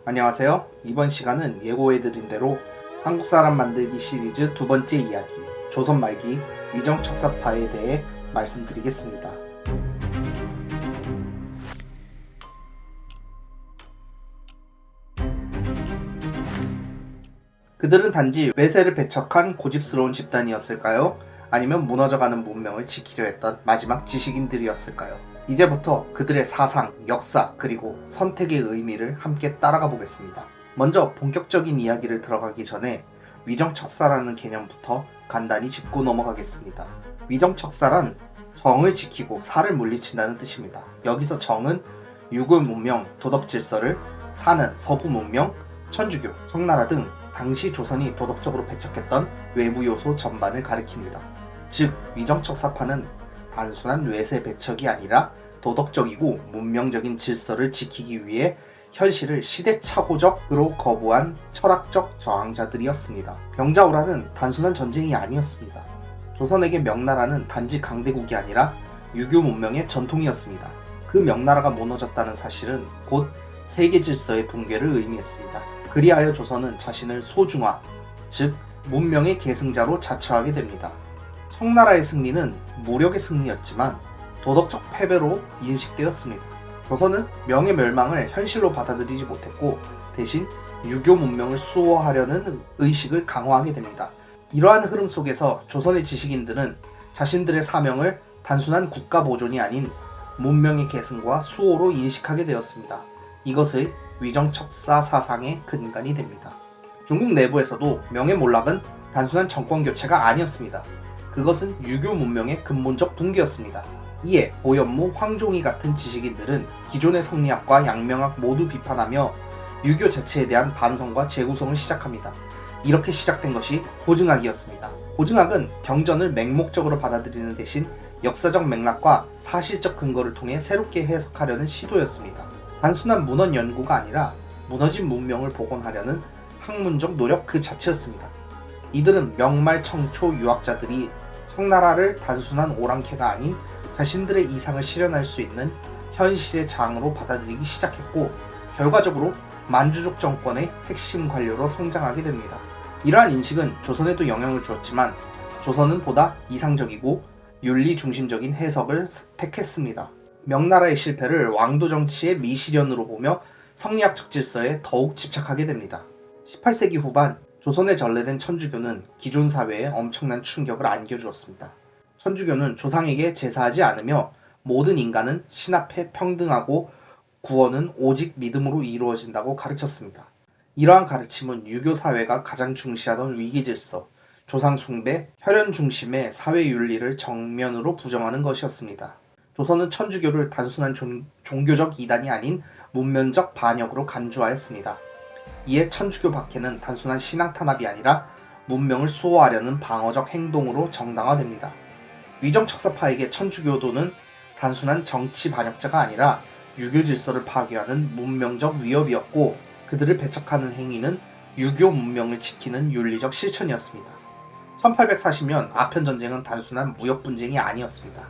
안녕하세요. 이번 시간은 예고해드린 대로 한국사람 만들기 시리즈 두 번째 이야기, 조선 말기 위정척사파에 대해 말씀드리겠습니다. 그들은 단지 외세를 배척한 고집스러운 집단이었을까요? 아니면 무너져가는 문명을 지키려 했던 마지막 지식인들이었을까요? 이제부터 그들의 사상, 역사, 그리고 선택의 의미를 함께 따라가 보겠습니다. 먼저 본격적인 이야기를 들어가기 전에 위정척사라는 개념부터 간단히 짚고 넘어가겠습니다. 위정척사란 정을 지키고 사를 물리친다는 뜻입니다. 여기서 정은 유교 문명, 도덕 질서를, 사는 서구 문명, 천주교, 청나라 등 당시 조선이 도덕적으로 배척했던 외부 요소 전반을 가리킵니다. 즉, 위정척사파는 단순한 외세 배척이 아니라 도덕적이고 문명적인 질서를 지키기 위해 현실을 시대착오적으로 거부한 철학적 저항자들이었습니다. 병자호란은 단순한 전쟁이 아니었습니다. 조선에게 명나라는 단지 강대국이 아니라 유교 문명의 전통이었습니다. 그 명나라가 무너졌다는 사실은 곧 세계 질서의 붕괴를 의미했습니다. 그리하여 조선은 자신을 소중화, 즉 문명의 계승자로 자처하게 됩니다. 청나라의 승리는 무력의 승리였지만 도덕적 패배로 인식되었습니다. 조선은 명예 멸망을 현실로 받아들이지 못했고 대신 유교 문명을 수호하려는 의식을 강화하게 됩니다. 이러한 흐름 속에서 조선의 지식인들은 자신들의 사명을 단순한 국가 보존이 아닌 문명의 계승과 수호로 인식하게 되었습니다. 이것의 위정척사 사상의 근간이 됩니다. 중국 내부에서도 명예몰락은 단순한 정권 교체가 아니었습니다. 그것은 유교 문명의 근본적 붕괴였습니다. 이에 오연무, 황종이 같은 지식인들은 기존의 성리학과 양명학 모두 비판하며 유교 자체에 대한 반성과 재구성을 시작합니다. 이렇게 시작된 것이 고증학이었습니다. 고증학은 경전을 맹목적으로 받아들이는 대신 역사적 맥락과 사실적 근거를 통해 새롭게 해석하려는 시도였습니다. 단순한 문헌 연구가 아니라 무너진 문명을 복원하려는 학문적 노력 그 자체였습니다. 이들은 명말청초 유학자들이 청나라를 단순한 오랑캐가 아닌 자신들의 이상을 실현할 수 있는 현실의 장으로 받아들이기 시작했고 결과적으로 만주족 정권의 핵심 관료로 성장하게 됩니다. 이러한 인식은 조선에도 영향을 주었지만 조선은 보다 이상적이고 윤리 중심적인 해석을 택했습니다. 명나라의 실패를 왕도 정치의 미실현으로 보며 성리학적 질서에 더욱 집착하게 됩니다. 18세기 후반 조선에 전래된 천주교는 기존 사회에 엄청난 충격을 안겨주었습니다. 천주교는 조상에게 제사하지 않으며 모든 인간은 신 앞에 평등하고 구원은 오직 믿음으로 이루어진다고 가르쳤습니다. 이러한 가르침은 유교 사회가 가장 중시하던 위기질서, 조상 숭배, 혈연 중심의 사회 윤리를 정면으로 부정하는 것이었습니다. 조선은 천주교를 단순한 종교적 이단이 아닌 문면적 반역으로 간주하였습니다. 이에 천주교 박해는 단순한 신앙 탄압이 아니라 문명을 수호하려는 방어적 행동으로 정당화됩니다. 위정척사파에게 천주교도는 단순한 정치 반역자가 아니라 유교 질서를 파괴하는 문명적 위협이었고 그들을 배척하는 행위는 유교 문명을 지키는 윤리적 실천이었습니다. 1840년 아편전쟁은 단순한 무역 분쟁이 아니었습니다.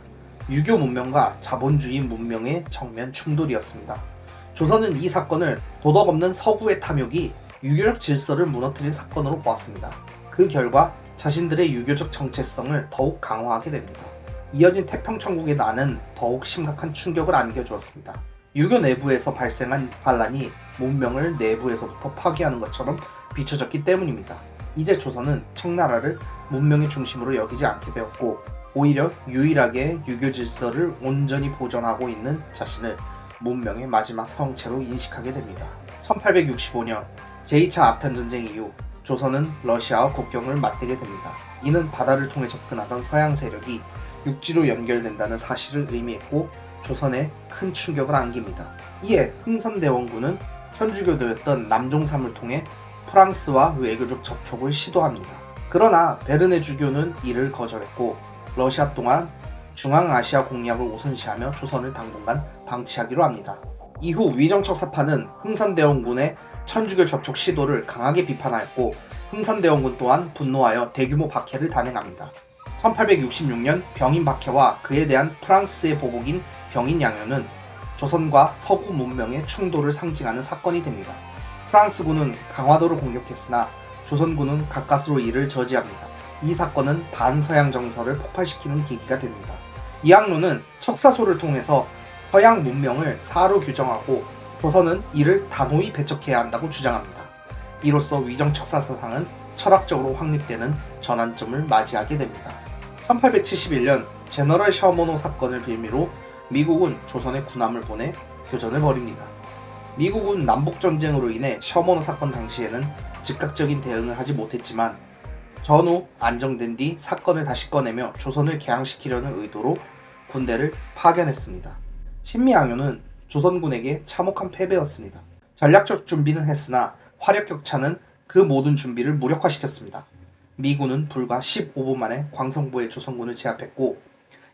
유교 문명과 자본주의 문명의 정면 충돌이었습니다. 조선은 이 사건을 도덕 없는 서구의 탐욕이 유교적 질서를 무너뜨린 사건으로 보았습니다. 그 결과 자신들의 유교적 정체성을 더욱 강화하게 됩니다. 이어진 태평천국의 난은 더욱 심각한 충격을 안겨주었습니다. 유교 내부에서 발생한 반란이 문명을 내부에서부터 파괴하는 것처럼 비춰졌기 때문입니다. 이제 조선은 청나라를 문명의 중심으로 여기지 않게 되었고 오히려 유일하게 유교 질서를 온전히 보존하고 있는 자신을 문명의 마지막 성체로 인식하게 됩니다. 1865년 제2차 아편전쟁 이후 조선은 러시아와 국경을 맞대게 됩니다. 이는 바다를 통해 접근하던 서양 세력이 육지로 연결된다는 사실을 의미했고 조선에 큰 충격을 안깁니다. 이에 흥선대원군은 천주교도였던 남종삼을 통해 프랑스와 외교적 접촉을 시도합니다. 그러나 베르네 주교는 이를 거절했고 러시아 동안 중앙아시아 공략을 우선시하며 조선을 당분간 방치하기로 합니다. 이후 위정척사파는 흥선대원군의 천주교 접촉 시도를 강하게 비판하였고 흥선대원군 또한 분노하여 대규모 박해를 단행합니다. 1866년 병인 박해와 그에 대한 프랑스의 보복인 병인 양요는 조선과 서구 문명의 충돌을 상징하는 사건이 됩니다. 프랑스군은 강화도를 공격했으나 조선군은 가까스로 이를 저지합니다. 이 사건은 반서양 정서를 폭발시키는 계기가 됩니다. 이항로는 척사소를 통해서 서양 문명을 사로 규정하고 조선은 이를 단호히 배척해야 한다고 주장합니다. 이로써 위정척사사상은 철학적으로 확립되는 전환점을 맞이하게 됩니다. 1871년 제너럴 셔머노 사건을 빌미로 미국은 조선에 군함을 보내 교전을 벌입니다. 미국은 남북전쟁으로 인해 셔머노 사건 당시에는 즉각적인 대응을 하지 못했지만 전후 안정된 뒤 사건을 다시 꺼내며 조선을 개항시키려는 의도로 군대를 파견했습니다. 신미항요는 조선군에게 참혹한 패배였습니다. 전략적 준비는 했으나 화력 격차는 그 모든 준비를 무력화시켰습니다. 미군은 불과 15분 만에 광성보의 조선군을 제압했고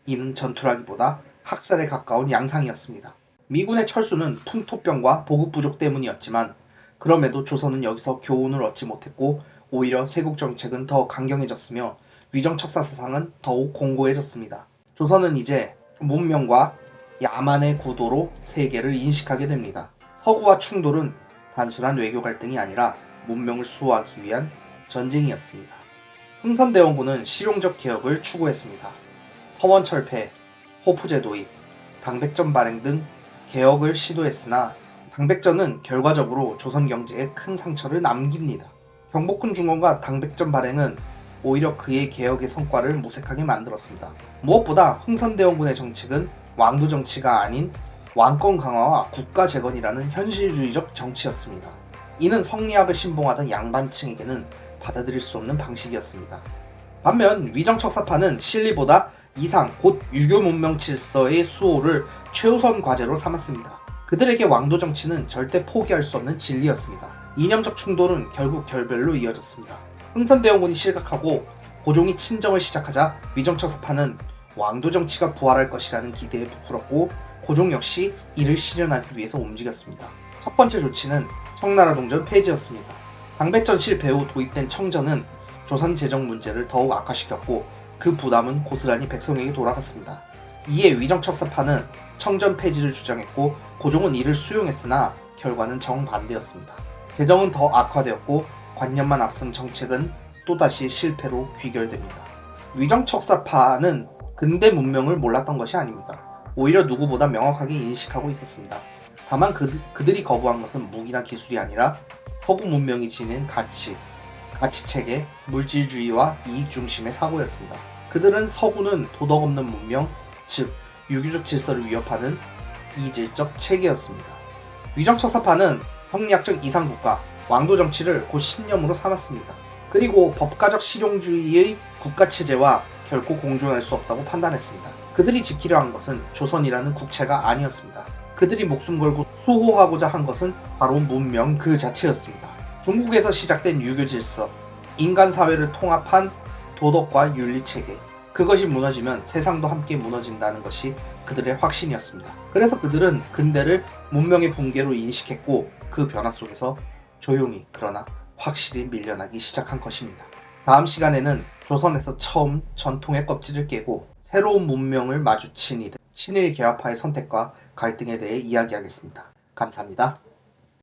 이는 전투라기보다 학살에 가까운 양상이었습니다. 미군의 철수는 풍토병과 보급 부족 때문이었지만 그럼에도 조선은 여기서 교훈을 얻지 못했고 오히려 쇄국 정책은 더 강경해졌으며 위정척사 사상은 더욱 공고해졌습니다. 조선은 이제 문명과 야만의 구도로 세계를 인식하게 됩니다. 서구와 충돌은 단순한 외교 갈등이 아니라 문명을 수호하기 위한 전쟁이었습니다. 흥선대원군은 실용적 개혁을 추구했습니다. 서원철폐, 호프제 도입, 당백전 발행 등 개혁을 시도했으나 당백전은 결과적으로 조선 경제에 큰 상처를 남깁니다. 경복궁 중건과 당백전 발행은 오히려 그의 개혁의 성과를 무색하게 만들었습니다. 무엇보다 흥선대원군의 정책은 왕도 정치가 아닌 왕권 강화와 국가 재건이라는 현실주의적 정치였습니다. 이는 성리학을 신봉하던 양반층에게는 받아들일 수 없는 방식이었습니다. 반면 위정척사파는 실리보다 이상 곧 유교 문명 질서의 수호를 최우선 과제로 삼았습니다. 그들에게 왕도 정치는 절대 포기할 수 없는 진리였습니다. 이념적 충돌은 결국 결별로 이어졌습니다. 흥선대원군이 실각하고 고종이 친정을 시작하자 위정척사파는 왕도 정치가 부활할 것이라는 기대에 부풀었고 고종 역시 이를 실현하기 위해서 움직였습니다. 첫 번째 조치는 청나라 동전 폐지였습니다. 당백전 실패 후 도입된 청전은 조선 재정 문제를 더욱 악화시켰고 그 부담은 고스란히 백성에게 돌아갔습니다. 이에 위정척사파는 청전 폐지를 주장했고 고종은 이를 수용했으나 결과는 정반대였습니다. 재정은 더 악화되었고 관념만 앞선 정책은 또다시 실패로 귀결됩니다. 위정척사파는 근대 문명을 몰랐던 것이 아닙니다. 오히려 누구보다 명확하게 인식하고 있었습니다. 다만 그들이 거부한 것은 무기나 기술이 아니라 서구 문명이 지닌 가치체계, 물질주의와 이익 중심의 사고였습니다. 그들은 서구는 도덕 없는 문명, 즉 유교적 질서를 위협하는 이질적 체계였습니다. 위정척사파는 성리학적 이상국가, 왕도 정치를 곧 신념으로 삼았습니다. 그리고 법가적 실용주의의 국가체제와 결코 공존할 수 없다고 판단했습니다. 그들이 지키려 한 것은 조선이라는 국체가 아니었습니다. 그들이 목숨 걸고 수호하고자 한 것은 바로 문명 그 자체였습니다. 중국에서 시작된 유교 질서, 인간 사회를 통합한 도덕과 윤리체계, 그것이 무너지면 세상도 함께 무너진다는 것이 그들의 확신이었습니다. 그래서 그들은 근대를 문명의 붕괴로 인식했고 그 변화 속에서 조용히 그러나 확실히 밀려나기 시작한 것입니다. 다음 시간에는 조선에서 처음 전통의 껍질을 깨고 새로운 문명을 마주친 이들, 친일 개화파의 선택과 갈등에 대해 이야기하겠습니다. 감사합니다.